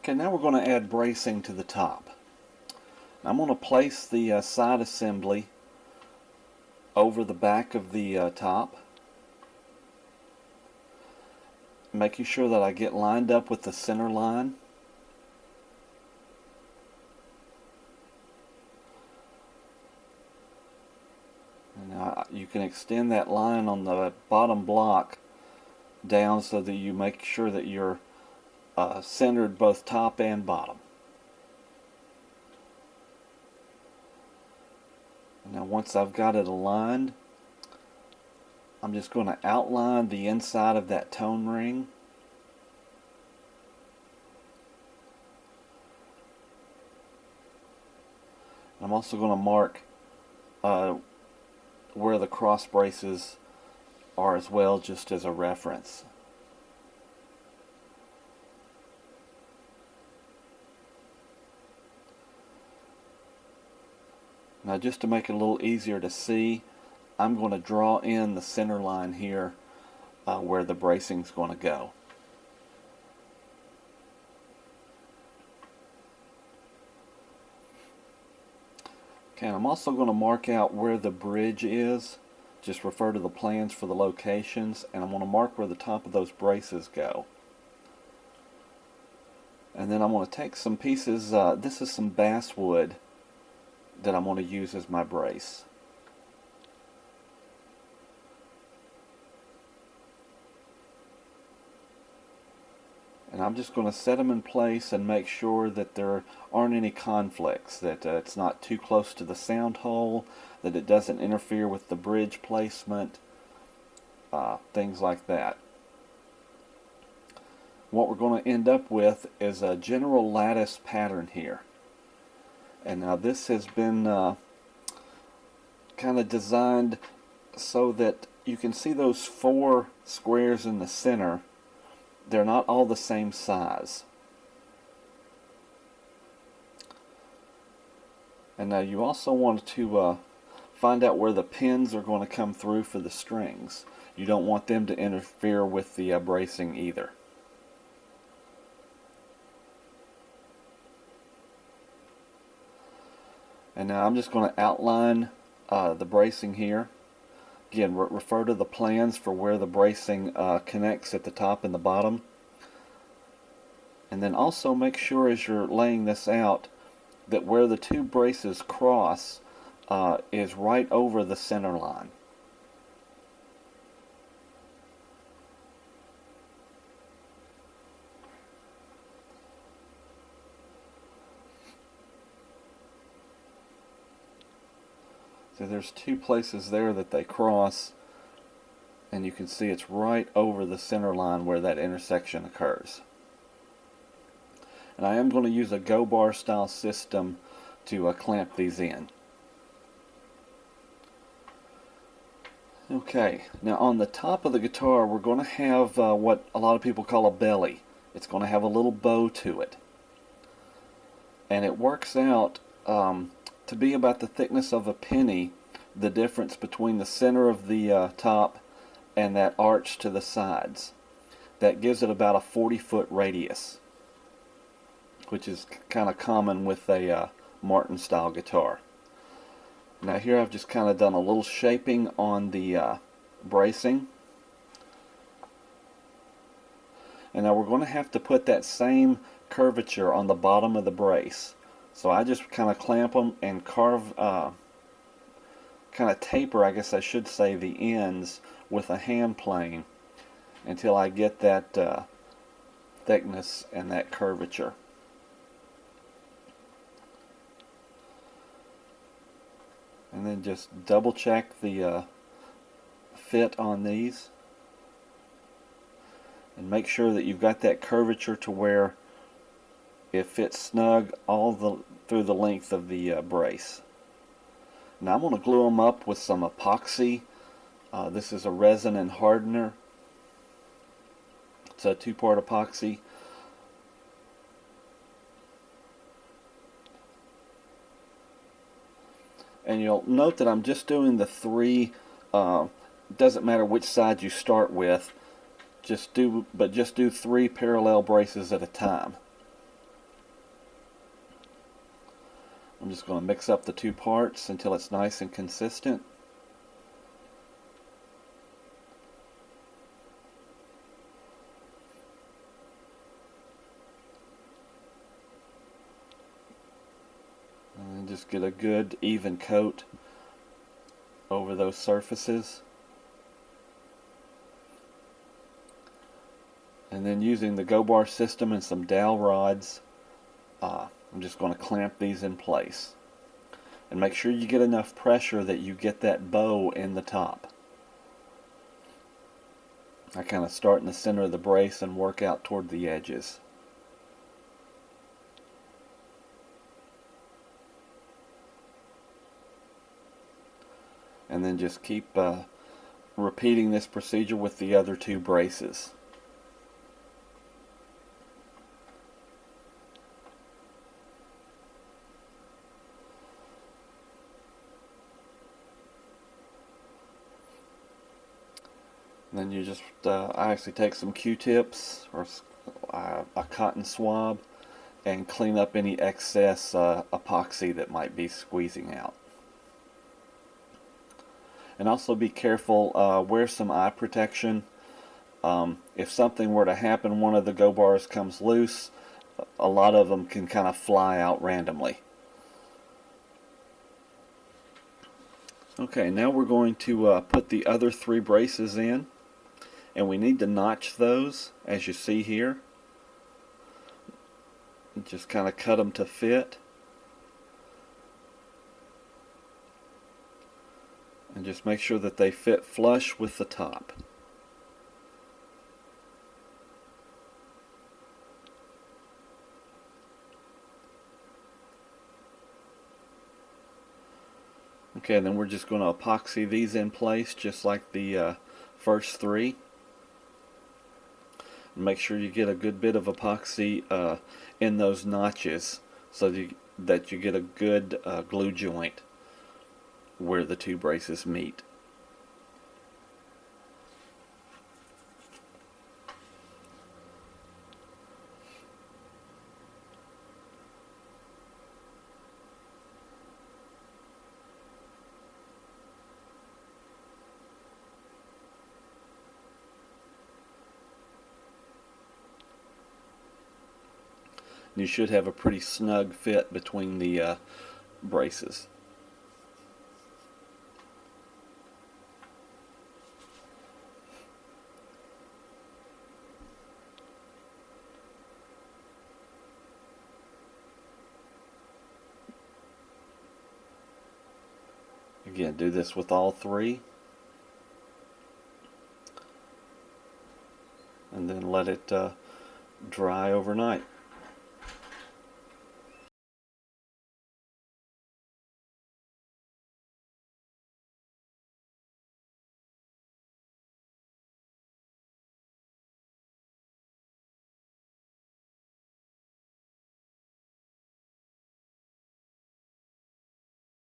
Okay, now we're going to add bracing to the top. I'm going to place the side assembly over the back of the top, making sure that I get lined up with the center line. And now you can extend that line on the bottom block down so that you make sure that you're centered both top and bottom. Now once I've got it aligned, I'm just going to outline the inside of that tone ring. I'm also going to mark where the cross braces are as well, just as a reference. Now just to make it a little easier to see, I'm going to draw in the center line here where the bracing is going to go. Okay, and I'm also going to mark out where the bridge is. Just refer to the plans for the locations, and I'm going to mark where the top of those braces go. And then I'm going to take some pieces, this is some basswood that I'm going to use as my brace. And I'm just going to set them in place and make sure that there aren't any conflicts, that it's not too close to the sound hole, that it doesn't interfere with the bridge placement, things like that. What we're going to end up with is a general lattice pattern here. And now this has been kind of designed so that you can see those four squares in the center. They're not all the same size. And now you also want to find out where the pins are going to come through for the strings. You don't want them to interfere with the bracing either. And now I'm just going to outline the bracing here. Again, refer to the plans for where the bracing connects at the top and the bottom. And then also make sure as you're laying this out that where the two braces cross is right over the center line. So there's two places there that they cross, and you can see it's right over the center line where that intersection occurs. And I am going to use a go bar style system to clamp these in. Okay, now on the top of the guitar we're going to have what a lot of people call a belly. It's going to have a little bow to it. And it works out to be about the thickness of a penny, the difference between the center of the top and that arch to the sides. That gives it about a 40-foot radius, which is kind of common with a Martin style guitar. Now here I've just kind of done a little shaping on the bracing. And now we're going to have to put that same curvature on the bottom of the brace. So I just kind of clamp them and carve, kind of taper, I guess I should say, the ends with a hand plane until I get that thickness and that curvature. And then just double check the fit on these and make sure that you've got that curvature to where it fits snug through the length of the brace. Now I'm going to glue them up with some epoxy. This is a resin and hardener. It's a 2-part epoxy. And you'll note that I'm just doing the 3, doesn't matter which side you start with, just do 3 parallel braces at a time. I'm just going to mix up the two parts until it's nice and consistent. And then just get a good even coat over those surfaces. And then using the go-bar system and some dowel rods, I'm just going to clamp these in place. And make sure you get enough pressure that you get that bow in the top. I kind of start in the center of the brace and work out toward the edges. And then just keep repeating this procedure with the other two braces. And then you just, I actually take some Q-tips or a cotton swab and clean up any excess epoxy that might be squeezing out. And also be careful, wear some eye protection. If something were to happen, one of the go bars comes loose, a lot of them can kind of fly out randomly. Okay, now we're going to put the other three braces in, and we need to notch those, as you see here. Just kind of cut them to fit. And just make sure that they fit flush with the top. Okay, then we're just going to epoxy these in place just like the first three. And make sure you get a good bit of epoxy in those notches so that you get a good glue joint where the two braces meet. You should have a pretty snug fit between the braces. Again, do this with all three. And then let it dry overnight.